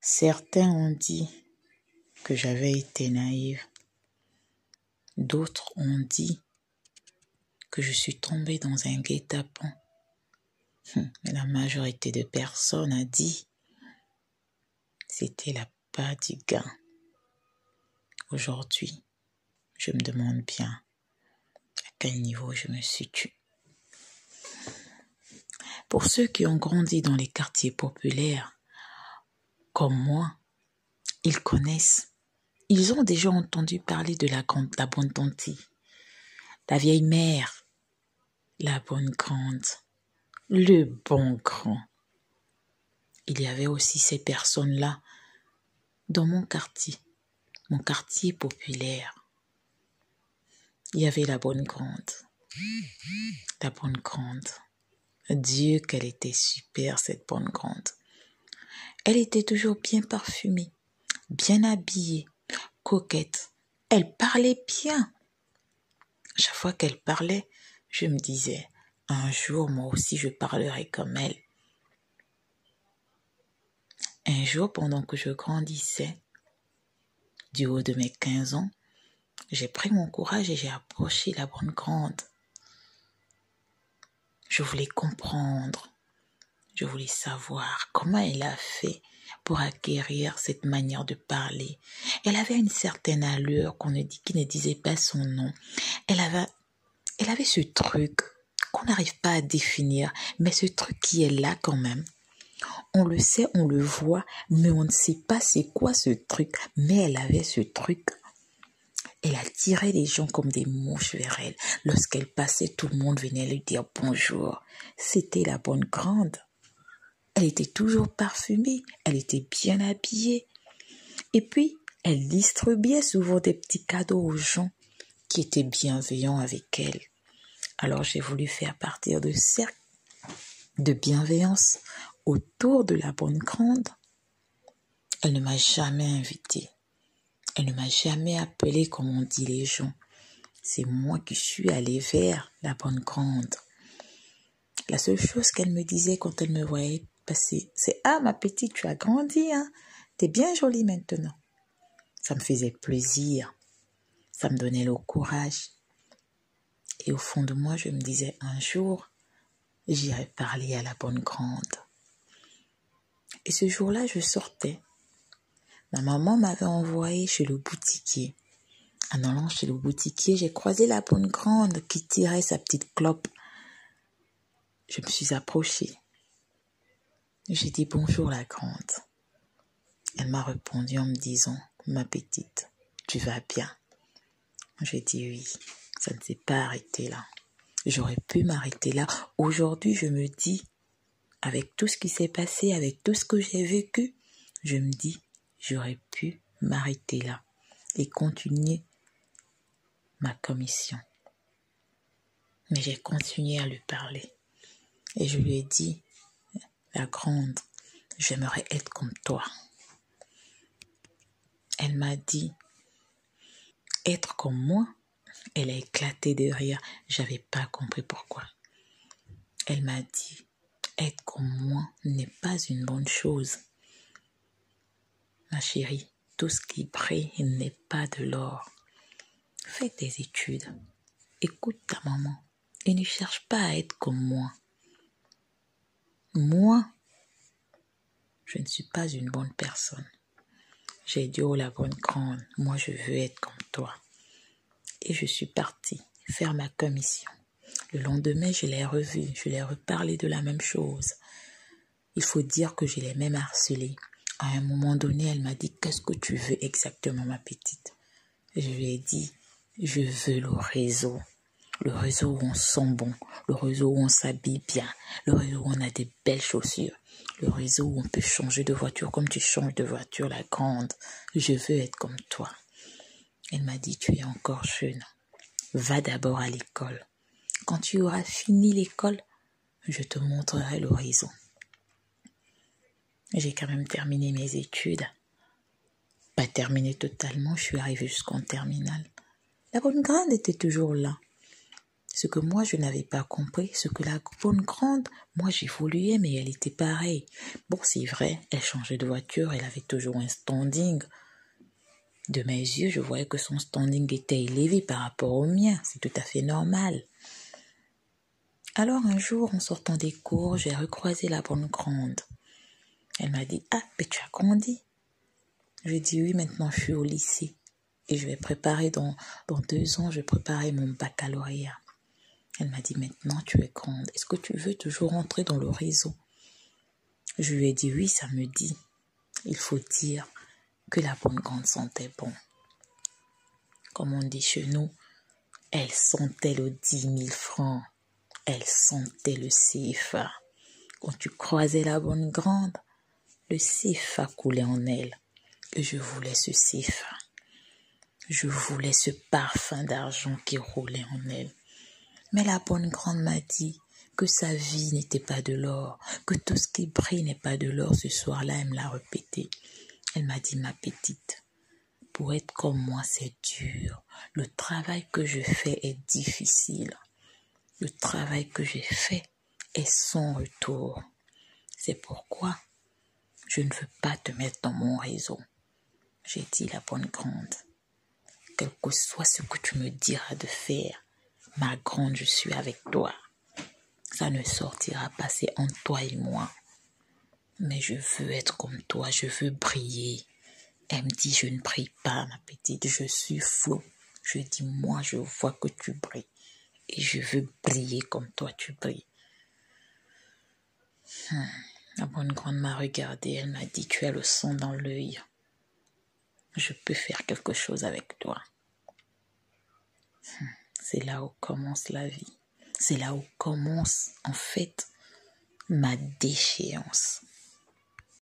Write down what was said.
Certains ont dit que j'avais été naïve. D'autres ont dit que je suis tombée dans un guet-apens. Mais la majorité de personnes a dit que c'était la part du gain. Aujourd'hui, je me demande bien à quel niveau je me situe. Pour ceux qui ont grandi dans les quartiers populaires, comme moi, ils connaissent. Ils ont déjà entendu parler de la bonne tante, la vieille mère, la bonne grande, le bon grand. Il y avait aussi ces personnes-là dans mon quartier populaire. Il y avait la bonne grande. La bonne grande. Dieu qu'elle était super, cette bonne grande. Elle était toujours bien parfumée, bien habillée, coquette. Elle parlait bien. Chaque fois qu'elle parlait, je me disais, un jour, moi aussi, je parlerai comme elle. Un jour, pendant que je grandissais, du haut de mes 15 ans, j'ai pris mon courage et j'ai approché la bonne grande. Je voulais comprendre. Je voulais savoir comment elle a fait pour acquérir cette manière de parler. Elle avait une certaine allure qui ne disait pas son nom. Elle avait ce truc qu'on n'arrive pas à définir, mais ce truc qui est là quand même. On le sait, on le voit, mais on ne sait pas c'est quoi ce truc. Mais elle avait ce truc. Elle attirait les gens comme des mouches vers elle. Lorsqu'elle passait, tout le monde venait lui dire bonjour. C'était la bonne grande. Elle était toujours parfumée, elle était bien habillée. Et puis, elle distribuait souvent des petits cadeaux aux gens qui étaient bienveillants avec elle. Alors, j'ai voulu faire partir de cercle de bienveillance autour de la bonne grande. Elle ne m'a jamais invitée. Elle ne m'a jamais appelée comme on dit les gens. C'est moi qui suis allée vers la bonne grande. La seule chose qu'elle me disait quand elle me voyait passer, c'est « Ah, ma petite, tu as grandi, hein? T'es bien jolie maintenant. » Ça me faisait plaisir. Ça me donnait le courage. Et au fond de moi, je me disais, un jour, j'irai parler à la bonne grande. Et ce jour-là, je sortais. Ma maman m'avait envoyé chez le boutiquier. En allant chez le boutiquier, j'ai croisé la bonne grande qui tirait sa petite clope. Je me suis approchée. J'ai dit bonjour la grande. Elle m'a répondu en me disant, ma petite, tu vas bien? J'ai dit oui, ça ne s'est pas arrêté là. J'aurais pu m'arrêter là. Aujourd'hui, je me dis, avec tout ce qui s'est passé, avec tout ce que j'ai vécu, je me dis, j'aurais pu m'arrêter là et continuer ma commission. Mais j'ai continué à lui parler. Et je lui ai dit, la grande, j'aimerais être comme toi. Elle m'a dit, être comme moi? Elle a éclaté de rire. J'avais pas compris pourquoi. Elle m'a dit, être comme moi n'est pas une bonne chose. Ma chérie, tout ce qui brille n'est pas de l'or. Fais tes études. Écoute ta maman. Et ne cherche pas à être comme moi. Moi, je ne suis pas une bonne personne. J'ai dit, oh la bonne grande, moi je veux être comme toi. Et je suis partie faire ma commission. Le lendemain, je l'ai revue, je l'ai reparlé de la même chose. Il faut dire que je l'ai même harcelée. À un moment donné, elle m'a dit, qu'est-ce que tu veux exactement, ma petite? Je lui ai dit, je veux le réseau. Le réseau où on sent bon, le réseau où on s'habille bien, le réseau où on a des belles chaussures, le réseau où on peut changer de voiture comme tu changes de voiture, la grande. Je veux être comme toi. Elle m'a dit, tu es encore jeune. Va d'abord à l'école. Quand tu auras fini l'école, je te montrerai l'horizon. J'ai quand même terminé mes études. Pas terminé totalement, je suis arrivée jusqu'en terminale. La bonne grande était toujours là. Ce que moi, je n'avais pas compris, ce que la bonne grande, moi, j'évoluais, mais elle était pareille. Bon, c'est vrai, elle changeait de voiture, elle avait toujours un standing. De mes yeux, je voyais que son standing était élevé par rapport au mien. C'est tout à fait normal. Alors, un jour, en sortant des cours, j'ai recroisé la bonne grande. Elle m'a dit, « Ah, mais tu as grandi ?» Je dis, « Oui, maintenant, je suis au lycée. Et je vais préparer, dans 2 ans, je vais préparer mon baccalauréat. » Elle m'a dit, « Maintenant, tu es grande. Est-ce que tu veux toujours entrer dans le réseau ?» Je lui ai dit, « Oui, ça me dit. » Il faut dire que la bonne grande sentait bon. Comme on dit chez nous, elle sentait le 10 000 francs. Elle sentait le CFA. Quand tu croisais la bonne grande, le CFA coulait en elle. Et je voulais ce CFA. Je voulais ce parfum d'argent qui roulait en elle. Mais la bonne grande m'a dit que sa vie n'était pas de l'or, que tout ce qui brille n'est pas de l'or. Ce soir-là, elle me l'a répété. Elle m'a dit, « Ma petite, pour être comme moi, c'est dur. Le travail que je fais est difficile. Le travail que j'ai fait est sans retour. C'est pourquoi je ne veux pas te mettre dans mon réseau. » J'ai dit, « La bonne grande, quel que soit ce que tu me diras de faire, ma grande, je suis avec toi. Ça ne sortira pas, c'est entre toi et moi. Mais je veux être comme toi, je veux briller. » Elle me dit, « Je ne brille pas, ma petite, je suis flou. » Je dis, « Moi, je vois que tu brilles. Et je veux briller comme toi, tu brilles. » La bonne grande m'a regardée, elle m'a dit, « Tu as le sang dans l'œil. Je peux faire quelque chose avec toi. » C'est là où commence la vie. C'est là où commence, en fait, ma déchéance.